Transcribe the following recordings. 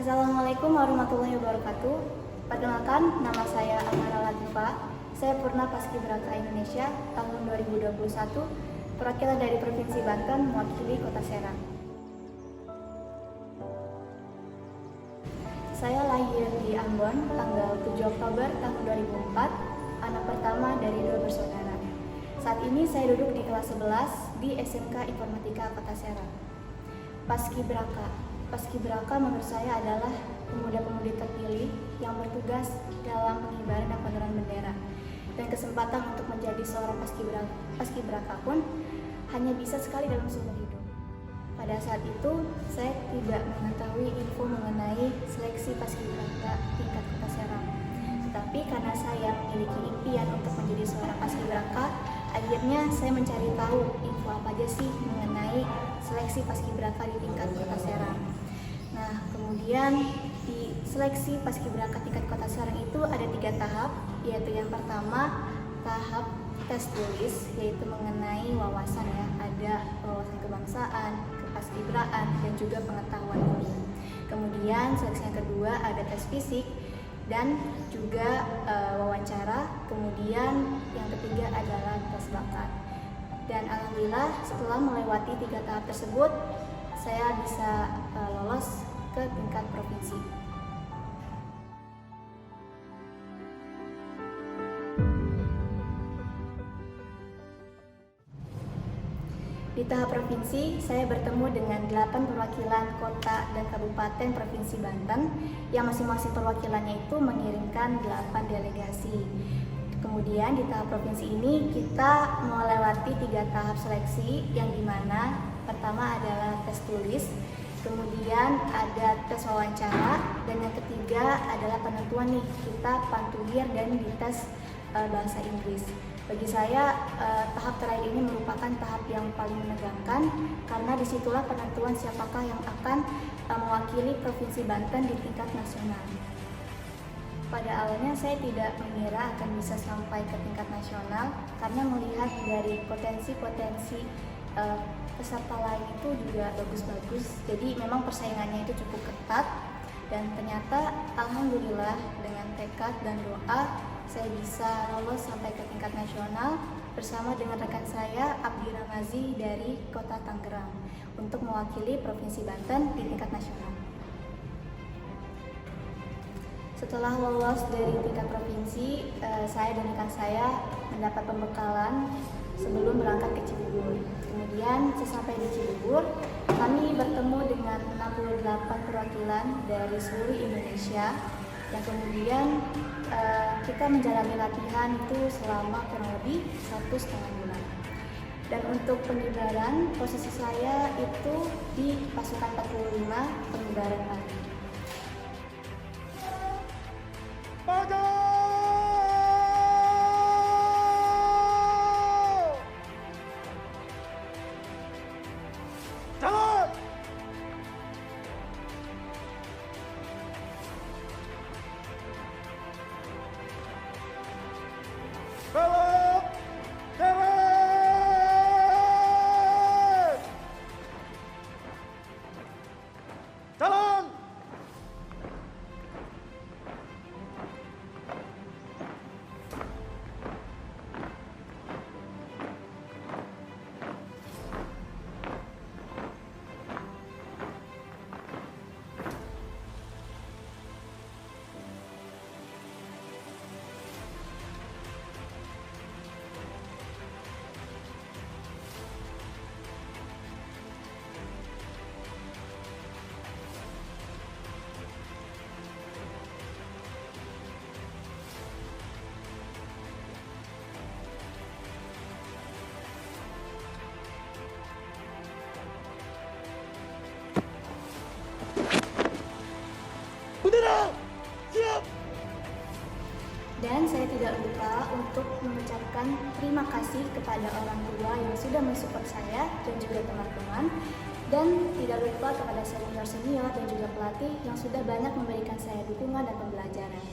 Assalamualaikum warahmatullahi wabarakatuh. Perkenalkan, nama saya Amara Latifa. Saya Purna Paskibraka Indonesia tahun 2021, perwakilan dari Provinsi Banten mewakili Kota Serang. Saya lahir di Ambon tanggal 7 Oktober tahun 2004, anak pertama dari 2 bersaudara. Saat ini saya duduk di kelas 11 di SMK Informatika Kota Serang. Paskibraka menurut saya adalah pemuda-pemudi terpilih yang bertugas dalam pengibaran dan penurunan bendera. Dan kesempatan untuk menjadi seorang paskibraka pun hanya bisa sekali dalam seumur hidup. Pada saat itu, saya tidak mengetahui info mengenai seleksi paskibraka tingkat Kota Serang. Tetapi karena saya memiliki impian untuk menjadi seorang paskibraka, akhirnya saya mencari tahu info apa aja sih mengenai seleksi paskibraka di tingkat Kota Serang. Nah, kemudian di seleksi paskibraka tingkat Kota Serang itu ada 3 tahap, yaitu yang pertama tahap tes tulis, yaitu mengenai wawasan ya, ada wawasan kebangsaan, kepaskibraan, dan juga pengetahuan umum. Kemudian seleksi yang kedua ada tes fisik dan juga wawancara. Kemudian yang ketiga adalah tes bakat. Dan alhamdulillah setelah melewati 3 tahap tersebut, saya bisa lolos ke tingkat provinsi. Di tahap provinsi, saya bertemu dengan 8 perwakilan kota dan kabupaten Provinsi Banten yang masing-masing perwakilannya itu mengirimkan 8 delegasi. Kemudian di tahap provinsi ini kita melewati 3 tahap seleksi yang dimana pertama adalah tes tulis, kemudian ada tes wawancara, dan yang ketiga adalah penentuan nih kita pantulir dan dites bahasa Inggris. Bagi saya tahap terakhir ini merupakan tahap yang paling menegangkan karena disitulah penentuan siapakah yang akan mewakili Provinsi Banten di tingkat nasional. Pada awalnya saya tidak mengira akan bisa sampai ke tingkat nasional karena melihat dari potensi-potensi peserta lain itu juga bagus-bagus. Jadi memang persaingannya itu cukup ketat dan ternyata alhamdulillah dengan tekad dan doa saya bisa lolos sampai ke tingkat nasional bersama dengan rekan saya Abdi Ramazi dari Kota Tangerang untuk mewakili Provinsi Banten di tingkat nasional. Setelah lolos dari tingkat provinsi, saya dan rekan saya mendapat pembekalan sebelum berangkat ke Cibubur. Kemudian sesampai di Cibubur, kami bertemu dengan 68 perwakilan dari seluruh Indonesia yang kemudian kita menjalani latihan itu selama kurang lebih 1,5 bulan. Dan untuk pengibaran, posisi saya itu di pasukan 45 pengibaran pagi. Dan saya tidak lupa untuk mengucapkan terima kasih kepada orang tua yang sudah mensupport saya dan juga teman-teman, dan tidak lupa kepada senior-senior dan juga pelatih yang sudah banyak memberikan saya dukungan dan pembelajaran.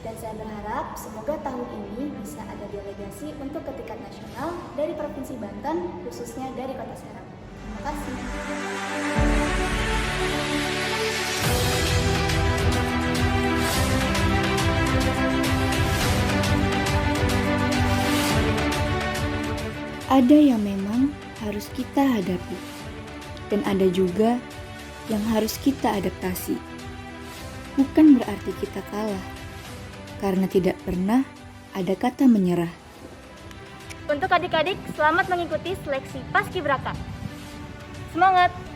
Dan saya berharap semoga tahun ini bisa ada delegasi untuk ke tingkat nasional dari Provinsi Banten, khususnya dari Kota Serang. Terima kasih. Ada yang memang harus kita hadapi, dan ada juga yang harus kita adaptasi. Bukan berarti kita kalah, karena tidak pernah ada kata menyerah. Untuk adik-adik, selamat mengikuti seleksi Paskibraka. Semangat!